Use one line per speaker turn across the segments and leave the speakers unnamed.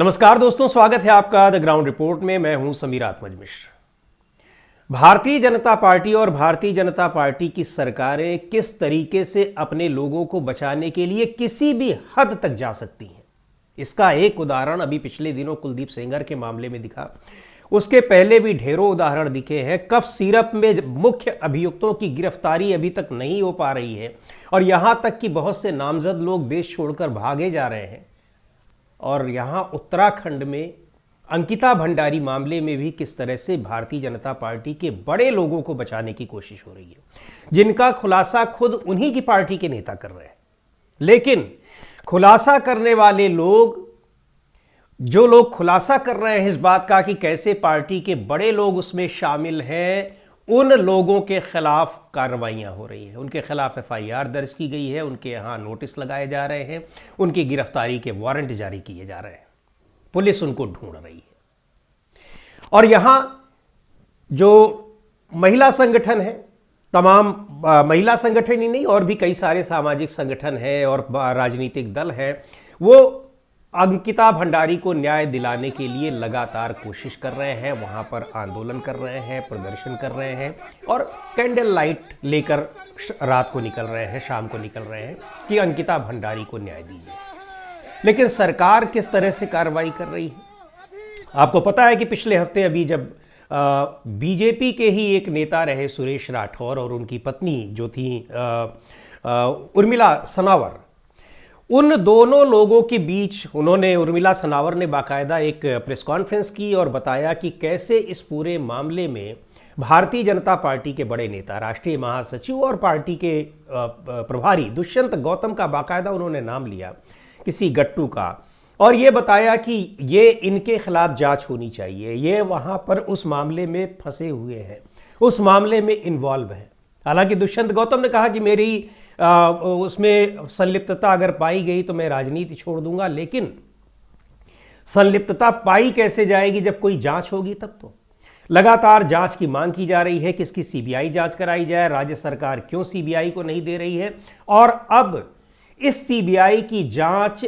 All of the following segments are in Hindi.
नमस्कार दोस्तों, स्वागत है आपका द ग्राउंड रिपोर्ट में। मैं हूं समीर आत्मज मिश्र। भारतीय जनता पार्टी और भारतीय जनता पार्टी की सरकारें किस तरीके से अपने लोगों को बचाने के लिए किसी भी हद तक जा सकती हैं, इसका एक उदाहरण अभी पिछले दिनों कुलदीप सेंगर के मामले में दिखा। उसके पहले भी ढेरों उदाहरण दिखे हैं। कफ सिरप में मुख्य अभियुक्तों की गिरफ्तारी अभी तक नहीं हो पा रही है और यहां तक कि बहुत से नामजद लोग देश छोड़कर भागे जा रहे हैं। और यहाँ उत्तराखंड में अंकिता भंडारी मामले में भी किस तरह से भारतीय जनता पार्टी के बड़े लोगों को बचाने की कोशिश हो रही है, जिनका खुलासा खुद उन्हीं की पार्टी के नेता कर रहे हैं। लेकिन खुलासा करने वाले लोग, जो लोग खुलासा कर रहे हैं इस बात का कि कैसे पार्टी के बड़े लोग उसमें शामिल हैं, उन लोगों के खिलाफ कार्रवाइयां हो रही हैं। उनके खिलाफ एफआईआर दर्ज की गई है, उनके यहाँ नोटिस लगाए जा रहे हैं, उनकी गिरफ्तारी के वारंट जारी किए जा रहे हैं। पुलिस उनको ढूंढ रही है। और यहाँ जो महिला संगठन है, तमाम महिला संगठन ही नहीं और भी कई सारे सामाजिक संगठन हैं और राजनीतिक दल हैं, वो अंकिता भंडारी को न्याय दिलाने के लिए लगातार कोशिश कर रहे हैं। वहां पर आंदोलन कर रहे हैं, प्रदर्शन कर रहे हैं और कैंडल लाइट लेकर रात को निकल रहे हैं, शाम को निकल रहे हैं कि अंकिता भंडारी को न्याय दीजिए। लेकिन सरकार किस तरह से कार्रवाई कर रही है? आपको पता है कि पिछले हफ्ते अभी जब बीजेपी के ही एक नेता रहे सुरेश राठौर और उनकी पत्नी जो थी उर्मिला सनावर, उन दोनों लोगों के बीच उर्मिला सनावर ने बाकायदा एक प्रेस कॉन्फ्रेंस की और बताया कि कैसे इस पूरे मामले में भारतीय जनता पार्टी के बड़े नेता, राष्ट्रीय महासचिव और पार्टी के प्रभारी दुष्यंत गौतम का बाकायदा उन्होंने नाम लिया, किसी गट्टू का, और ये बताया कि ये इनके खिलाफ जांच होनी चाहिए, ये वहां पर उस मामले में फंसे हुए हैं, उस मामले में इन्वॉल्व हैं। हालांकि दुष्यंत गौतम ने कहा कि मेरी उसमें संलिप्तता अगर पाई गई तो मैं राजनीति छोड़ दूंगा, लेकिन संलिप्तता पाई कैसे जाएगी जब कोई जांच होगी तब तो। लगातार जांच की मांग की जा रही है कि इसकी सीबीआई जांच कराई जाए। राज्य सरकार क्यों सीबीआई को नहीं दे रही है? और अब इस सीबीआई की जांच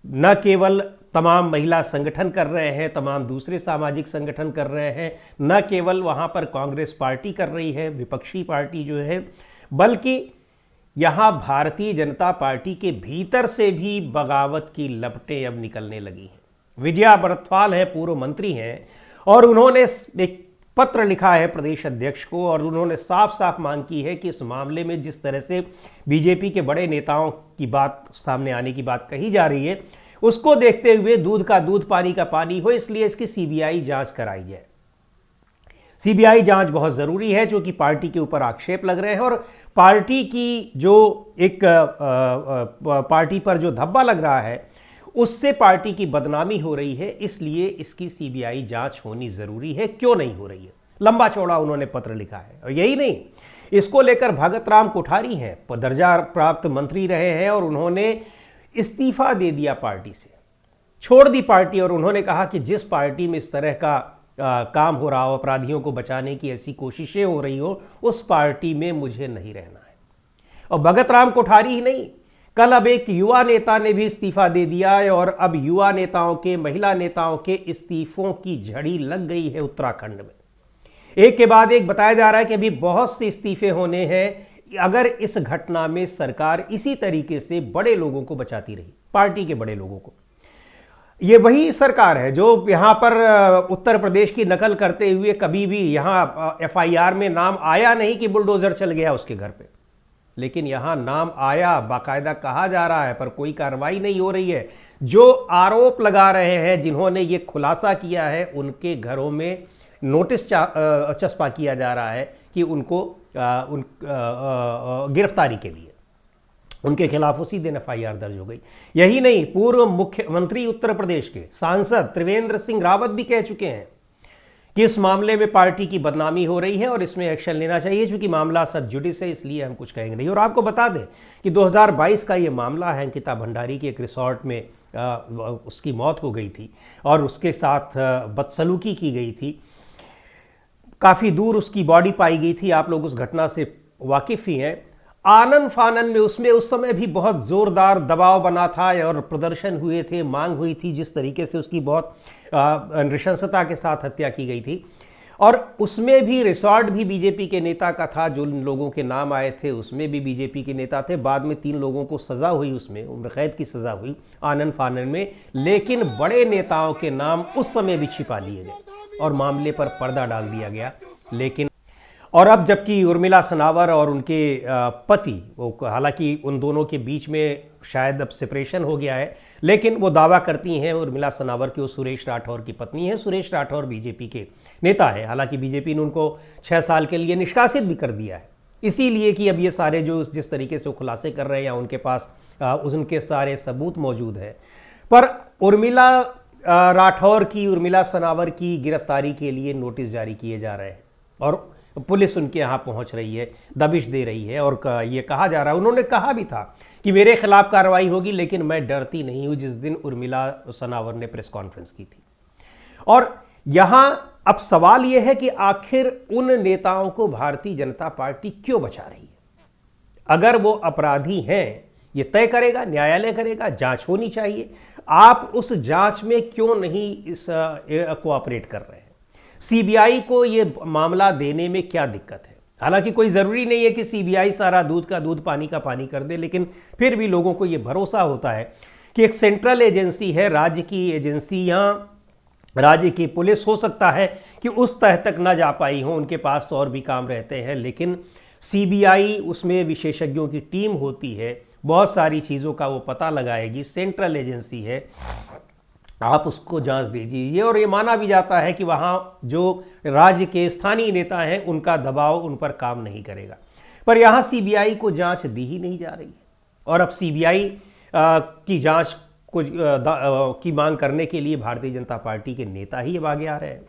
न केवल तमाम महिला संगठन कर रहे हैं, तमाम दूसरे सामाजिक संगठन कर रहे हैं, न केवल वहां पर कांग्रेस पार्टी कर रही है, विपक्षी पार्टी जो है, बल्कि यहां भारतीय जनता पार्टी के भीतर से भी बगावत की लपटें अब निकलने लगी हैं। विजया बरथवाल है, पूर्व मंत्री हैं, और उन्होंने एक पत्र लिखा है प्रदेश अध्यक्ष को और उन्होंने साफ साफ मांग की है कि इस मामले में जिस तरह से बीजेपी के बड़े नेताओं की बात सामने आने की बात कही जा रही है, उसको देखते हुए दूध का दूध पानी का पानी हो, इसलिए इसकी सीबीआई जांच कराई जाए। सीबीआई जांच बहुत जरूरी है क्योंकि पार्टी के ऊपर आक्षेप लग रहे हैं और पार्टी की जो एक पार्टी पर जो धब्बा लग रहा है उससे पार्टी की बदनामी हो रही है, इसलिए इसकी सीबीआई जांच होनी जरूरी है। क्यों नहीं हो रही है? लंबा चौड़ा उन्होंने पत्र लिखा है। और यही नहीं, इसको लेकर भगत राम कोठारी हैं, दर्जा प्राप्त मंत्री रहे हैं और उन्होंने इस्तीफा दे दिया, पार्टी से छोड़ दी पार्टी, और उन्होंने कहा कि जिस पार्टी में इस तरह का काम हो रहा हो, अपराधियों को बचाने की ऐसी कोशिशें हो रही हो, उस पार्टी में मुझे नहीं रहना है। और भगत राम कोठारी ही नहीं, कल अब एक युवा नेता ने भी इस्तीफा दे दिया है और अब युवा नेताओं के, महिला नेताओं के इस्तीफों की झड़ी लग गई है उत्तराखंड में। एक के बाद एक बताया जा रहा है कि अभी बहुत से इस्तीफे होने हैं अगर इस घटना में सरकार इसी तरीके से बड़े लोगों को बचाती रही, पार्टी के बड़े लोगों को। ये वही सरकार है जो यहां पर उत्तर प्रदेश की नकल करते हुए कभी भी यहां एफआईआर में नाम आया नहीं कि बुलडोजर चल गया उसके घर पे, लेकिन यहां नाम आया, बाकायदा कहा जा रहा है, पर कोई कार्रवाई नहीं हो रही है। जो आरोप लगा रहे हैं, जिन्होंने ये खुलासा किया है, उनके घरों में नोटिस चस्पा किया जा रहा है कि उनको गिरफ्तारी के लिए उनके खिलाफ उसी दिन एफआईआर दर्ज हो गई। यही नहीं, पूर्व मुख्यमंत्री उत्तर प्रदेश के सांसद त्रिवेंद्र सिंह रावत भी कह चुके हैं कि इस मामले में पार्टी की बदनामी हो रही है और इसमें एक्शन लेना चाहिए। चूंकि मामला सब जुडिस है, इसलिए हम कुछ कहेंगे नहीं। और आपको बता दें कि 2022 का ये मामला है, अंकिता भंडारी की एक रिसोर्ट में उसकी मौत हो गई थी और उसके साथ बदसलूकी की गई थी। काफ़ी दूर उसकी बॉडी पाई गई थी, आप लोग उस घटना से वाकिफ़ ही हैं। आनन फानन में उसमें उस समय भी बहुत जोरदार दबाव बना था और प्रदर्शन हुए थे, मांग हुई थी, जिस तरीके से उसकी बहुत नृशंसता के साथ हत्या की गई थी। और उसमें भी रिसॉर्ट भी बीजेपी के नेता का था, जो लोगों के नाम आए थे उसमें भी बीजेपी के नेता थे। बाद में 3 लोगों को सज़ा हुई, उसमें उम्र कैद की सज़ा हुई आनन फानन में, लेकिन बड़े नेताओं के नाम उस समय भी छिपा लिए गए और मामले पर पर्दा डाल दिया गया। लेकिन और अब जबकि उर्मिला सनावर और उनके पति, वो हालांकि उन दोनों के बीच में शायद अब सेपरेशन हो गया है, लेकिन वो दावा करती हैं उर्मिला सनावर की वो सुरेश राठौर की पत्नी है। सुरेश राठौर बीजेपी के नेता है, हालांकि बीजेपी ने उनको 6 साल के लिए निष्कासित भी कर दिया है, इसीलिए कि अब ये सारे जो जिस तरीके से वो खुलासे कर रहे हैं या उनके पास उनके सारे सबूत मौजूद हैं। पर उर्मिला राठौर की, उर्मिला सनावर की गिरफ्तारी के लिए नोटिस जारी किए जा रहे हैं और पुलिस उनके यहाँ पहुँच रही है, दबिश दे रही है। और ये कहा जा रहा है, उन्होंने कहा भी था कि मेरे खिलाफ कार्रवाई होगी, लेकिन मैं डरती नहीं हूँ, जिस दिन उर्मिला सनावर ने प्रेस कॉन्फ्रेंस की थी। और यहाँ अब सवाल यह है कि आखिर उन नेताओं को भारतीय जनता पार्टी क्यों बचा रही है? अगर वो अपराधी हैं, ये तय करेगा, न्यायालय करेगा, जांच होनी चाहिए। आप उस जांच में क्यों नहीं इस कोऑपरेट कर रहे हैं? सीबीआई को ये मामला देने में क्या दिक्कत है? हालांकि कोई ज़रूरी नहीं है कि सीबीआई सारा दूध का दूध पानी का पानी कर दे, लेकिन फिर भी लोगों को ये भरोसा होता है कि एक सेंट्रल एजेंसी है, राज्य की एजेंसी, यहाँ राज्य की पुलिस हो सकता है कि उस तह तक ना जा पाई हो, उनके पास और भी काम रहते हैं, लेकिन सीबीआई, उसमें विशेषज्ञों की टीम होती है, बहुत सारी चीज़ों का वो पता लगाएगी, सेंट्रल एजेंसी है, आप उसको जांच दीजिए। और ये माना भी जाता है कि वहाँ जो राज्य के स्थानीय नेता हैं उनका दबाव उन पर काम नहीं करेगा। पर यहाँ सीबीआई को जांच दी ही नहीं जा रही है और अब सीबीआई की जांच की मांग करने के लिए भारतीय जनता पार्टी के नेता ही अब आगे आ रहे हैं।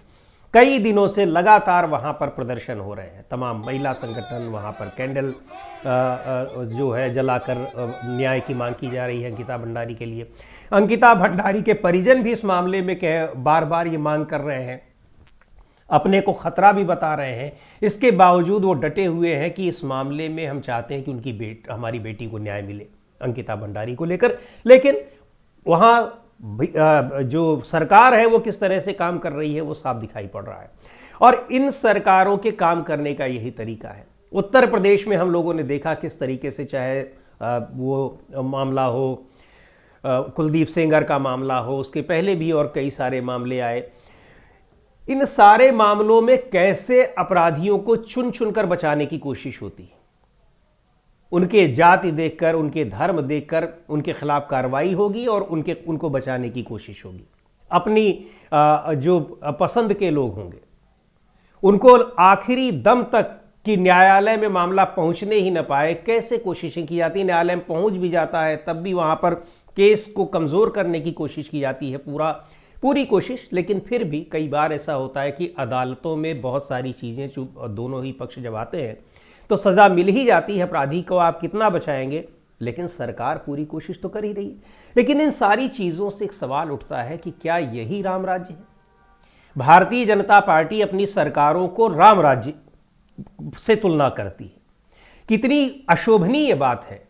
कई दिनों से लगातार वहाँ पर प्रदर्शन हो रहे हैं, तमाम महिला संगठन वहाँ पर कैंडल जो है जलाकर न्याय की मांग की जा रही है अंकिता भंडारी के लिए। अंकिता भंडारी के परिजन भी इस मामले में बार बार ये मांग कर रहे हैं, अपने को खतरा भी बता रहे हैं। इसके बावजूद वो डटे हुए हैं कि इस मामले में हम चाहते हैं कि हमारी बेटी को न्याय मिले, अंकिता भंडारी को लेकर। लेकिन वहाँ जो सरकार है वो किस तरह से काम कर रही है वो साफ दिखाई पड़ रहा है। और इन सरकारों के काम करने का यही तरीका है। उत्तर प्रदेश में हम लोगों ने देखा किस तरीके से, चाहे वो मामला हो, कुलदीप सेंगर का मामला हो, उसके पहले भी और कई सारे मामले आए, इन सारे मामलों में कैसे अपराधियों को चुन चुनकर बचाने की कोशिश होती है। उनके जाति देखकर, उनके धर्म देखकर उनके खिलाफ कार्रवाई होगी और उनको बचाने की कोशिश होगी। अपनी जो पसंद के लोग होंगे उनको आखिरी दम तक कि न्यायालय में मामला पहुंचने ही न पाए, कैसे कोशिशें की जाती हैं। न्यायालय में पहुंच भी जाता है तब भी वहां पर केस को कमज़ोर करने की कोशिश की जाती है, पूरी कोशिश। लेकिन फिर भी कई बार ऐसा होता है कि अदालतों में बहुत सारी चीज़ें, दोनों ही पक्ष जब आते हैं तो सज़ा मिल ही जाती है। अपराधी को आप कितना बचाएंगे, लेकिन सरकार पूरी कोशिश तो कर ही रही है। लेकिन इन सारी चीज़ों से एक सवाल उठता है कि क्या यही राम राज्य है? भारतीय जनता पार्टी अपनी सरकारों को राम राज्य से तुलना करती है। कितनी अशोभनीय बात है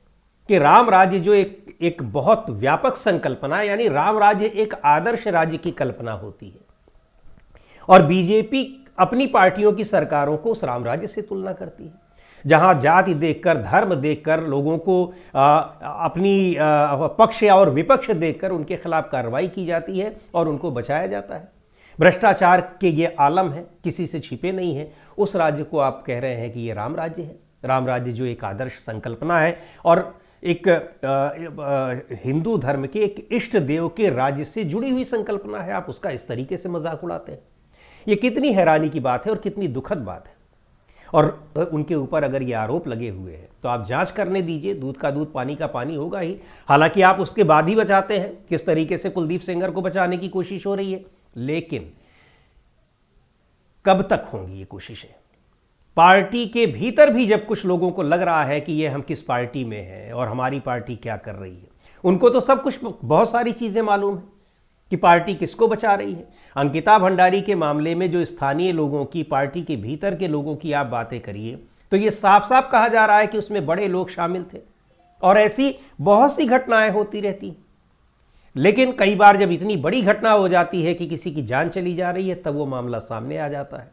कि राम राज्य जो एक बहुत व्यापक संकल्पना है, यानी राम राज्य एक आदर्श राज्य की कल्पना होती है, और बीजेपी अपनी पार्टियों की सरकारों को उस राम राज्य से तुलना करती है, जहां जाति देखकर, धर्म देखकर, लोगों को अपनी पक्ष और विपक्ष देखकर उनके खिलाफ कार्रवाई की जाती है और उनको बचाया जाता है। भ्रष्टाचार के ये आलम है, किसी से छिपे नहीं है। उस राज्य को आप कह रहे हैं कि ये राम राज्य है। राम राज्य जो एक आदर्श संकल्पना है और एक हिंदू धर्म के एक इष्ट देव के राज्य से जुड़ी हुई संकल्पना है, आप उसका इस तरीके से मजाक उड़ाते हैं। ये कितनी हैरानी की बात है और कितनी दुखद बात है। और उनके ऊपर अगर ये आरोप लगे हुए हैं तो आप जांच करने दीजिए, दूध का दूध पानी का पानी होगा ही। हालांकि आप उसके बाद ही बचाते हैं, किस तरीके से कुलदीप सेंगर को बचाने की कोशिश हो रही है, लेकिन कब तक होंगी ये कोशिशें? पार्टी के भीतर भी जब कुछ लोगों को लग रहा है कि ये हम किस पार्टी में हैं और हमारी पार्टी क्या कर रही है, उनको तो सब कुछ, बहुत सारी चीज़ें मालूम है कि पार्टी किसको बचा रही है। अंकिता भंडारी के मामले में जो स्थानीय लोगों की, पार्टी के भीतर के लोगों की आप बातें करिए तो ये साफ साफ कहा जा रहा है कि उसमें बड़े लोग शामिल थे और ऐसी बहुत सी घटनाएं होती रहती। लेकिन कई बार जब इतनी बड़ी घटना हो जाती है कि किसी की जान चली जा रही है, तब वो मामला सामने आ जाता है।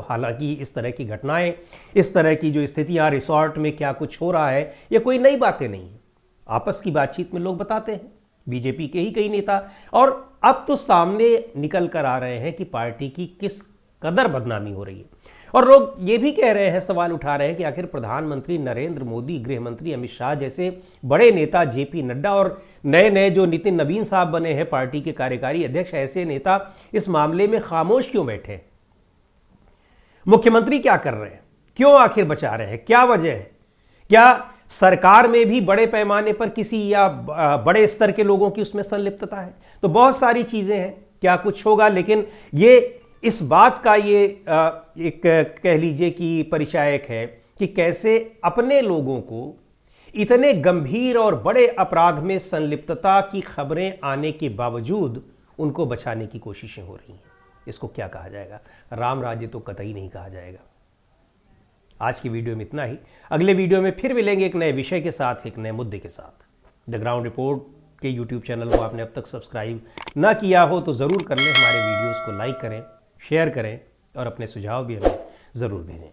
हालांकि इस तरह की घटनाएं, इस तरह की जो स्थितियां रिसोर्ट में क्या कुछ हो रहा है, ये कोई नई बातें नहीं है। आपस की बातचीत में लोग बताते हैं, बीजेपी के ही कई नेता, और अब तो सामने निकल कर आ रहे हैं कि पार्टी की किस कदर बदनामी हो रही है। और लोग ये भी कह रहे हैं, सवाल उठा रहे हैं कि आखिर प्रधानमंत्री नरेंद्र मोदी, गृह मंत्री अमित शाह जैसे बड़े नेता, जेपी नड्डा और नए नए जो नितिन नवीन साहब बने हैं पार्टी के कार्यकारी अध्यक्ष, ऐसे नेता इस मामले में खामोश क्यों बैठे? मुख्यमंत्री क्या कर रहे हैं? क्यों आखिर बचा रहे हैं? क्या वजह है? क्या सरकार में भी बड़े पैमाने पर किसी या बड़े स्तर के लोगों की उसमें संलिप्तता है? तो बहुत सारी चीजें हैं, क्या कुछ होगा। लेकिन ये इस बात का ये एक कह लीजिए कि परिचायक है कि कैसे अपने लोगों को इतने गंभीर और बड़े अपराध में संलिप्तता की खबरें आने के बावजूद उनको बचाने की कोशिशें हो रही हैं। इसको क्या कहा जाएगा? राम राज्य तो कतई नहीं कहा जाएगा। आज की वीडियो में इतना ही। अगले वीडियो में फिर मिलेंगे एक नए विषय के साथ, एक नए मुद्दे के साथ। द ग्राउंड रिपोर्ट के यूट्यूब चैनल को आपने अब तक सब्सक्राइब ना किया हो तो ज़रूर कर लें। हमारे वीडियोज़ को लाइक करें, शेयर करें और अपने सुझाव भी हमें ज़रूर भेजें।